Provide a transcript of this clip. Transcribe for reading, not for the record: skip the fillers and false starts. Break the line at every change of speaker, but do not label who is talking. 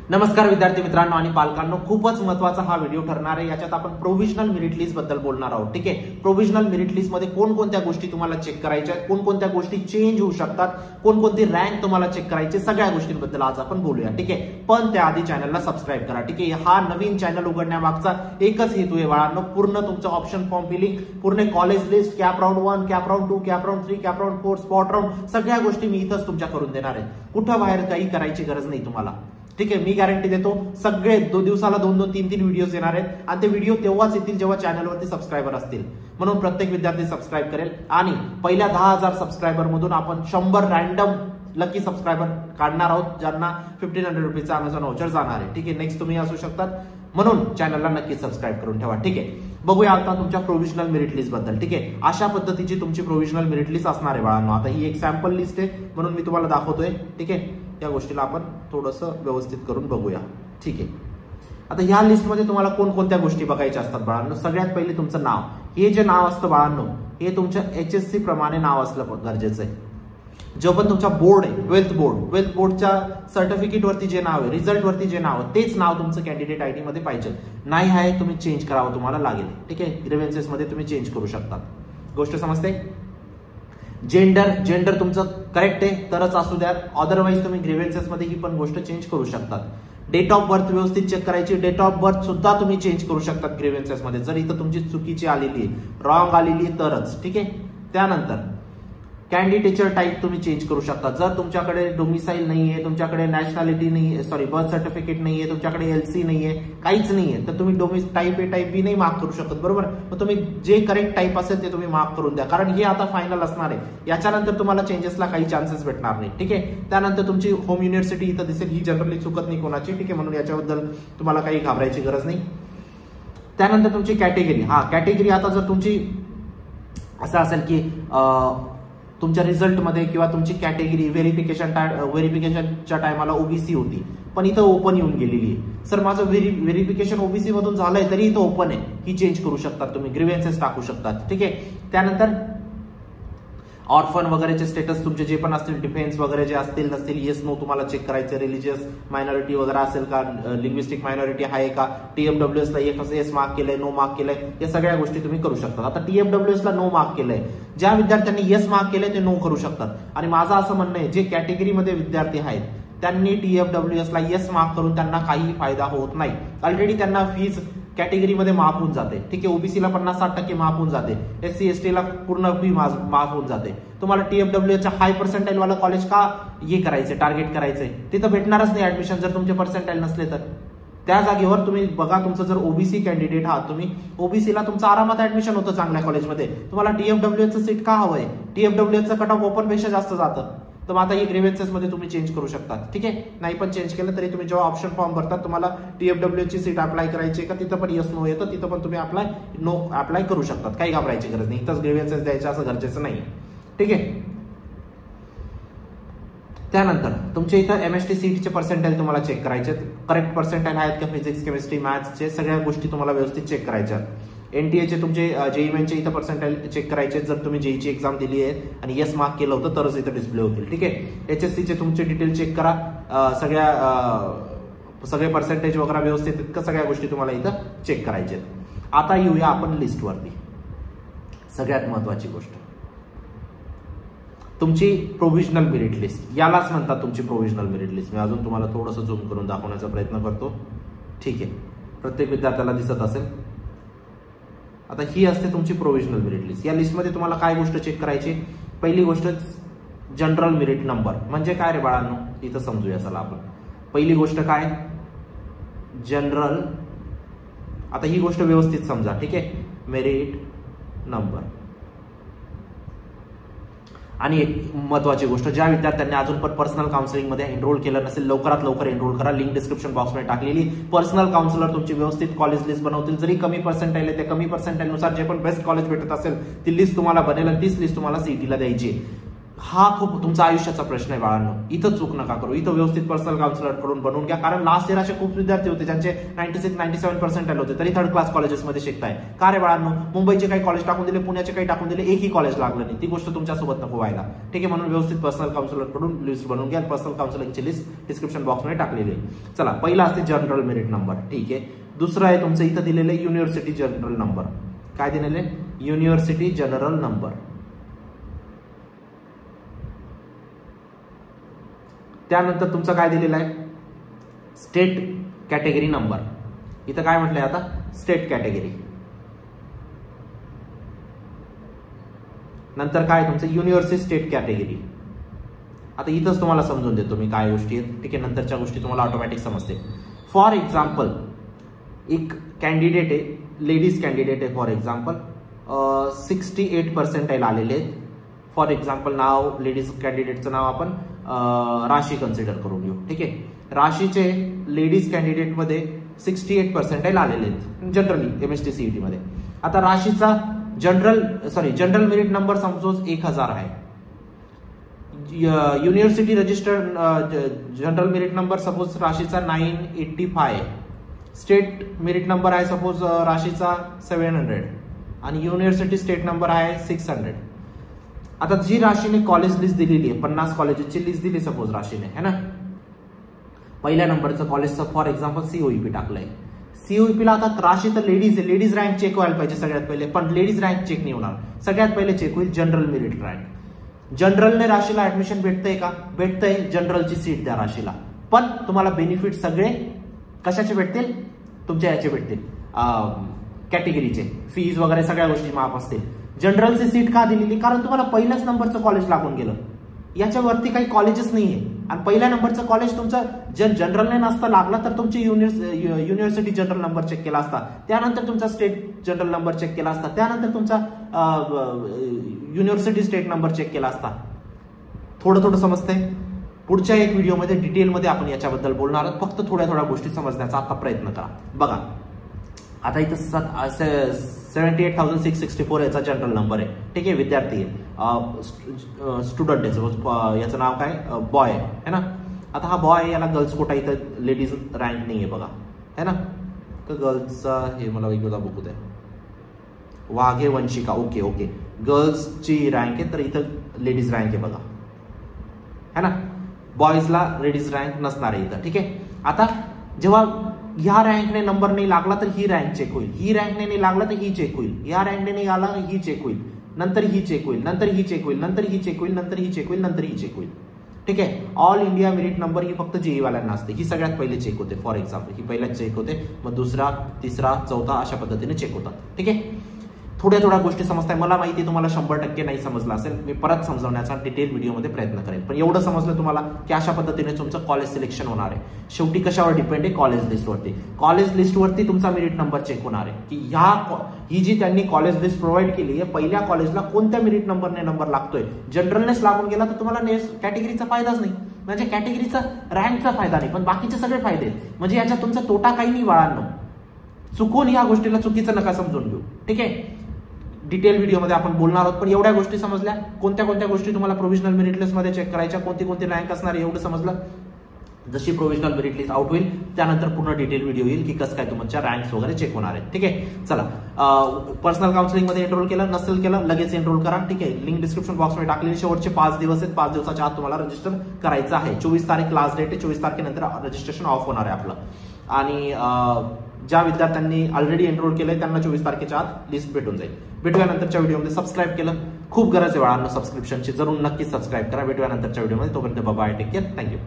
नमस्कार विद्यार्थी मित्रांनो आणि पालकांनो, खूपच महत्त्वाचा हा व्हिडिओ ठरणार आहे। याच्यात आपण प्रोव्हिजनल मेरिट लिस्ट बद्दल बोलणार आहोत। ठीक आहे, प्रोव्हिजनल मेरिट लिस्ट मध्ये कोणकोणत्या गोष्टी तुम्हाला चेक करायच्या आहेत, कोणकोणत्या गोष्टी चेंज होऊ शकतात, कोणकोणती रँक तुम्हाला चेक करायची, सगळ्या गोष्टींबद्दल आज आपण बोलूया। ठीक आहे, पण त्याआधी चॅनलला सबस्क्राइब करा। ठीक आहे, हा नवीन चॅनल उघडण्यामागचा एकच हेतू आहे बाळांनो, पूर्ण तुमचं ऑप्शन फॉर्म फिलिंग, पूर्ण college list, cap round 1, cap round 2, cap round 3, cap round 4, spot round, सगळ्या गोष्टी मी इथंच तुमच्या करून देणार आहे। कुठं बाहेर काही करायची गरज नाही तुम्हाला। ठीक आहे, मी गॅरंटी देतो सगळे दिवसाला 2-2, 3-3 व्हिडिओज येणार आहेत आणि ते व्हिडिओ तेव्हाच येतील जेव्हा चॅनलवरती सबस्क्रायबर असतील। म्हणून प्रत्येक विद्यार्थी सबस्क्राइब करेल आणि पहिल्या 10,000 सबस्क्रायबर मधून आपण 100 रँडम लकी सबस्क्रायबर काढणार आहोत, ज्यांना 1500 रुपीचा अमेझॉन व्हाउचर जाणार आहे। ठीक आहे, नेक्स्ट तुम्ही असू शकतात, म्हणून चॅनलला नक्की सबस्क्राइब करून ठेवा। ठीक आहे, बघूया आता तुमच्या प्रोव्हिजनल मेरिट लिस्ट बद्दल। ठीक आहे, अशा पद्धतीची तुमची प्रोव्हिजनल मेरिट लिस्ट असणार आहे बाळांनो। आता ही एक सॅम्पल लिस्ट आहे म्हणून मी तुम्हाला दाखवतोय। ठीक आहे, या गोष्टीला आपण थोडंसं व्यवस्थित करून बघूया। ठीक आहे, आता ह्या लिस्टमध्ये तुम्हाला कोणकोणत्या गोष्टी बघायच्या असतात बाळांनो। सगळ्यात पहिले तुमचं नाव, हे जे नाव असतं बाळांनो, हे तुमच्या HSC प्रमाणे नाव असलं गरजेचं आहे। जो पण तुमचा बोर्ड आहे, ट्वेल्थ बोर्डच्या सर्टिफिकेट वरती जे नाव आहे, रिझल्ट वरती जे नाव आहे, तेच नाव तुमचं कॅन्डिडेट आयडी मध्ये पाहिजे। नाही आहे तुम्ही चेंज करावं तुम्हाला लागेल। ठीक आहे, ग्रीव्हन्सेस मध्ये तुम्ही चेंज करू शकता। गोष्ट समजते? जेंडर तुमचं करेक्ट आहे तरच असू द्या, अदरवाईज तुम्ही ग्रीव्हन्सेस मध्ये ही पण गोष्ट चेंज करू शकतात। डेट ऑफ बर्थ व्यवस्थित चेक करायची, डेट ऑफ बर्थ सुद्धा तुम्ही चेंज करू शकतात ग्रीव्हन्सेस मध्ये, जर इथं तुमची चुकीची आलेली आहे, रॉंग आलेली आहे तरच। ठीक आहे, त्यानंतर कॅन्डिडेटचर टाईप तुम्ही चेंज करू शकता। जर तुमच्याकडे डोमिसाईल नाहीये, तुमच्याकडे नॅशनॅलिटी नाहीये, सॉरी बर्थ सर्टिफिकेट नाहीये, तुमच्याकडे LC नाहीये, काहीच नाहीये, तर तुम्ही टाईप A टाईप B नाही मार्क करू शकत, बरोबर। मग तुम्ही जे करेक्ट टाईप असेल ते तुम्ही मार्क करून द्या, कारण हे आता फायनल असणार आहे। याच्यानंतर तुम्हाला चेंजेसला काही चान्सेस भेटणार नाही। ठीक आहे, त्यानंतर तुमची होम युनिव्हर्सिटी इथं दिसेल, ही जनरली चुकत नाही कोणाची। ठीक आहे, म्हणून याच्याबद्दल तुम्हाला काही घाबरायची गरज नाही। त्यानंतर तुमची कॅटेगरी, कॅटेगरी आता जर तुमची असं असेल की तुमच्या रिझल्टमध्ये किंवा तुमची कॅटेगरी व्हेरिफिकेशनच्या टायमाला OBC होती, पण इथं ओपन येऊन गेलेली आहे। सर माझं व्हेरिफिकेशन OBC मधून झालंय तरी इथं ओपन आहे, ही चेंज करू शकतात तुम्ही, ग्रीव्हन्सेस टाकू शकतात। ठीक आहे, त्यानंतर ऑर्फन वगैरेचे स्टेटस तुमचे जे पण असतील, डिफेन्स वगैरे जे असतील नसतील, येस नो तुम्हाला चेक करायचे। रिलिजियस मायनॉरिटी वगैरे असेल का, लिंग्विस्टिक मायनॉरिटी आहे का, TFWS ला येस मार्क केलंय, नो मार्क केलंय, या सगळ्या गोष्टी तुम्ही करू शकता। आता TFWS ला नो मार्क केलंय, ज्या विद्यार्थ्यांनी येस मार्क केलंय ते नो करू शकतात। आणि माझं असं म्हणणं आहे, जे कॅटेगरीमध्ये विद्यार्थी आहेत त्यांनी TFWS ला येस मार्क करून त्यांना काही फायदा होत नाही। ऑलरेडी त्यांना फीज कॅटेगरीमध्ये माफ होऊन जाते। ठीक आहे, OBC ला 50-60% माफ होऊन जाते, SC ST ला पूर्ण फी माफ होऊन जाते। तुम्हाला TFWS च्या हाय पर्सेंटाईल वाला कॉलेज का हे करायचे, टार्गेट करायचंय, तिथं भेटणारच नाही ऍडमिशन जर तुमचे पर्सेंटाईल नसले तर। त्या जागेवर तुम्ही बघा, तुमचं जर OBC कॅन्डिडेट आहात तुम्ही, OBC ला तुमचं आरामात ऍडमिशन होतं चांगल्या कॉलेजमध्ये, तुम्हाला TFWS सीट का हवंय? TFWS कट ऑफ ओपन पेक्षा जास्त जातं, तर आता ही ग्रीव्हन्सेस मध्ये तुम्ही चेंज करू शकता। ठीक आहे, नाही पण चेंज केलं तरी तुम्ही जेव्हा ऑप्शन फॉर्म भरतात, तुम्हाला TFWS ची सीट अप्लाय करायची का, तिथं पण येस नो येतं, तिथं पण तुम्ही अप्लाय करू शकतात, काही घाबरायची गरज नाही। इथंच ग्रीव्हन्सेस द्यायचे असं गरजेचं नाही। ठीक आहे, त्यानंतर तुमच्या इथं MST CET चे पर्सेंटाईल तुम्हाला चेक करायचे, करेक्ट पर्सेंटाईल आहेत का फिजिक्स, केमिस्ट्री, मॅथ्सचे सगळ्या गोष्टी तुम्हाला व्यवस्थित चेक करायच्या। NTA चे तुमचे JEE मेनचे इथं पर्सेंटाईल चेक करायचे, जर तुम्ही JEE ची एक्झाम दिली आहे आणि येस मार्क केलं होतं तरच इथं डिस्प्ले होतील। ठीक आहे, HSC चे तुमचे डिटेल चेक करा, सगळे पर्सेंटेज वगैरे व्यवस्थित, इतकं सगळ्या गोष्टी तुम्हाला इथं चेक करायच्या आहेत। आता येऊया आपण लिस्टवरती, सगळ्यात महत्वाची गोष्ट तुमची प्रोव्हिजनल मेरिट लिस्ट, यालाच म्हणतात तुमची प्रोव्हिजनल मेरिट लिस्ट। मी अजून तुम्हाला थोडंसं झूम करून दाखवण्याचा प्रयत्न करतो। ठीक आहे, प्रत्येक विद्यार्थ्याला दिसत असेल। आता ही असते तुमची प्रोव्हिजनल मेरिट लिस्ट। या लिस्टमध्ये तुम्हाला काय गोष्ट चेक करायची? पहिली गोष्ट जनरल मेरिट नंबर, म्हणजे काय रे बाळांनो, इथं समजूया चला आपण। पहिली गोष्ट काय? जनरल, आता ही गोष्ट व्यवस्थित समजा। ठीक आहे, मेरिट नंबर। आणि एक महत्वाची गोष्ट, ज्या विद्यार्थ्यांनी अजून पण पर्सनल काउन्सिलिंग मध्ये एनरोल केलं नसेल, लवकरात लवकर एनरोल करा, लिंक डिस्क्रिप्शन बॉक्समध्ये टाकलेली। पर्सनल काउन्सिलर तुमची व्यवस्थित कॉलेज लिस्ट बनवतील, जरी कमी पर्सेंटाईल आहे त्या कमी पर्सेंटाईल नुसार जे पण बेस्ट कॉलेज भेटत असेल ती लिस्ट तुम्हाला बनेल आणि तीच लिस्ट तुम्हाला CET ला द्यायची। हा खूप तुमचा आयुष्याचा प्रश्न आहे बाळांनो. इथं चूक नका करू. इथं व्यवस्थित पर्सनल काउन्सिलर कडून बनवून घ्या. कारण लास्ट इयर असे खूप विद्यार्थी होते ज्यांचे 96-97% होते तरी थर्ड क्लास कॉलेजेसमध्ये शिकताय. का रे बाळांनो? मुंबईचे काही कॉलेज टाकून दिले, पुण्याचे काही टाकून दिले, एकही कॉलेज लागलं नाही. ती गोष्ट तुमच्यासोबत नको व्हायला. ठीक आहे, म्हणून व्यवस्थित पर्सनल काउन्सिलर कडून लिस्ट बनवून घ्या. पर्सनल काउन्सिलिंगची लिस्ट डिस्क्रिप्शन बॉक्समध्ये टाकलेली आहे. चला, पहिला असते जनरल मेरिट नंबर. ठीक आहे. दुसरं आहे तुमचं इथं दिलेलं युनिव्हर्सिटी जनरल नंबर. काय दिलेले? University general number. त्यानंतर तुमचं काय दिलेलं आहे? State category number. इथं काय म्हटलंय आता? State category. नंतर काय तुमचं? University state category. आता इथंच तुम्हाला समजून देतो मी काय गोष्टी आहेत. ठीक आहे, नंतरच्या गोष्टी तुम्हाला ऑटोमॅटिक समजते. फॉर एक्झाम्पल, एक कॅन्डिडेट आहे, लेडीज कॅन्डिडेट आहे. फॉर एक्झाम्पल 68% आलेले आहेत. फॉर एक्झाम्पल नाव, लेडीज कॅन्डिडेटचं नाव आपण राशी कन्सिडर करून घेऊ. ठीक आहे, राशीचे लेडीज कॅन्डिडेटमध्ये 68% आलेले आहेत जनरली MST CET मध्ये. आता राशीचा जनरल मेरिट नंबर सपोज 1000 आहे. University registered general merit number suppose राशीचा 985 आहे. स्टेट मेरिट नंबर आहे सपोज राशीचा 700 आणि युनिव्हर्सिटी स्टेट नंबर आहे 600. आता जी राशीने कॉलेज लिस्ट दिलेली आहे, 50 कॉलेजेसची लिस्ट दिली सपोज राशीने, है ना. पहिल्या नंबरचं कॉलेजचं फॉर एक्झाम्पल COEP टाकलंय. COEPला आता राशी तर लेडीज आहे, लेडीज रँक चेक व्हायला पाहिजे सगळ्यात पहिले, पण लेडीज रँक चेक नाही होणार. सगळ्यात पहिले चेक होईल जनरल मेरिट रँक. जनरलने राशीला ऍडमिशन भेटतंय का? भेटतंय. जनरलची सीट द्या राशीला. पण तुम्हाला बेनिफिट सगळे कशाचे भेटतील? तुमच्या याचे भेटतील, कॅटेगरीचे. फीज वगैरे सगळ्या गोष्टी माफ असतील. जनरलची सीट का दिलेली? कारण तुम्हाला पहिल्याच नंबरचं कॉलेज लागून गेलं. याच्यावरती काही कॉलेजेस नाहीये आणि पहिल्या नंबरचं कॉलेज तुमचं जनरलने नसता लागला तर तुमची युनिव्हर्सिटी जनरल नंबर चेक केला असता, त्यानंतर तुमचा स्टेट जनरल नंबर चेक केला असता, त्यानंतर तुमचा युनिव्हर्सिटी स्टेट नंबर चेक केला असता. थोडं थोडं समजतंय. पुढच्या एक व्हिडिओमध्ये डिटेलमध्ये आपण याच्याबद्दल बोलणार आहोत. फक्त थोड्या थोड्या गोष्टी समजण्याचा आता प्रयत्न करा. बघा, आता इथं 78,664 याचा जनरल नंबर आहे. ठीक आहे, विद्यार्थी आहे, स्टुडंट आहे. याचं नाव काय? बॉय आहे ना. आता हा बॉय, याला गर्ल्स कोटा, इथं लेडीज रँक नाही आहे बघा, है ना. तर गर्ल्सचा हे मला वेगवेगळा बघू द्या. वाघे वंशिका. ओके ओके, गर्ल्सची रँक आहे तर इथं लेडीज रँक आहे बघा, है ना. बॉयजला लेडीज रँक नसणार आहे इथं. ठीक आहे. आता जेव्हा ह्या रँकने नंबर नाही लागला तर ही रँक चेक होईल, ही रँकने नाही लागला तर ही चेक होईल, या रँकने नाही आला ही चेक होईल, नंतर ही चेक होईल, नंतर ही चेक होईल, नंतर ही चेक होईल, नंतर ही चेक होईल, नंतर ही चेक होईल. ठीक आहे. ऑल इंडिया मेरिट नंबर ही फक्त JEE वाल्यांना असते. ही सगळ्यात पहिले चेक होते. फॉर एक्झाम्पल ही पहिल्याच चेक होते, मग दुसरा, तिसरा, चौथा अशा पद्धतीने चेक होतात. ठीक आहे. थोड्या थोड्या गोष्टी समजताय. मला माहिती तुम्हाला 100% नाही समजलं असेल. मी परत समजवण्याचा डिटेल व्हिडिओमध्ये प्रयत्न करेन. पण एवढं समजलं तुम्हाला की अशा पद्धतीने तुमचं कॉलेज सिलेक्शन होणार आहे. शेवटी कशावर डिपेंड आहे? कॉलेज लिस्टवरती. कॉलेज लिस्टवरती तुमचा मेरिट नंबर चेक होणार आहे की ही जी त्यांनी कॉलेज लिस्ट प्रोव्हाइड केली आहे, पहिल्या कॉलेजला कोणत्या मेरिट नंबरने नंबर लागतोय. जनरलनेच लागून गेला तर तुम्हाला कॅटेगरीचा फायदाच नाही. म्हणजे कॅटेगरीचा रँकचा फायदा नाही, पण बाकीचे सगळे फायदे आहेत. म्हणजे याच्यात तुमचा तोटा काही नाही बाळांनो. चुकून या गोष्टीला चुकीचं नका समजून घेऊ. ठीक आहे. डिटेल व्हिडिओमध्ये आपण बोलणार आहोत. पण एवढ्या गोष्टी समजल्या, कोणत्या कोणत्या गोष्टी तुम्हाला प्रोव्हिजनल मेरिट लिस्ट मध्ये चेक करायच्या, कोणती कोणती रँक असणार एवढं समजलं. जशी प्रोव्हिजनल मेरिट लिस्ट आउट होईल त्यानंतर पूर्ण डिटेल व्हिडिओ येईल की कसं काय तुमच्या रँक्स वगैरे चेक होणार आहेत. ठीक आहे. चला, पर्सनल काउन्सिलिंग मध्ये एनरोल केलं नसेल केलं लगेच एनरोल करा. ठीक आहे. लिंक डिस्क्रिप्शन बॉक्समध्ये टाकलेली. शेवटचे 5 दिवस आहेत. 5 दिवसाच्या आत तुम्हाला रजिस्टर करायचं आहे. 24 तारीख लास्ट डेट आहे. 24 तारखेनंतर रजिस्ट्रेशन ऑफ होणार आहे आपलं. आणि ज्या विद्यार्थ्यांनी ऑलरेडी एनरोल केलंय त्यांना 24 तारखेच्या आत लिस्ट भेटून जाईल. भेटूया नंतरच्या व्हिडिओमध्ये. सबस्क्राईब केलं, खूप गरज आहे बाळांनो सबस्क्रिप्शनची. जरूर नक्की सबस्क्राईब करा. भेटूया नंतरच्या व्हिडिओमध्ये. तोपर्यंत बाय, टेक केअर, थँक्यू.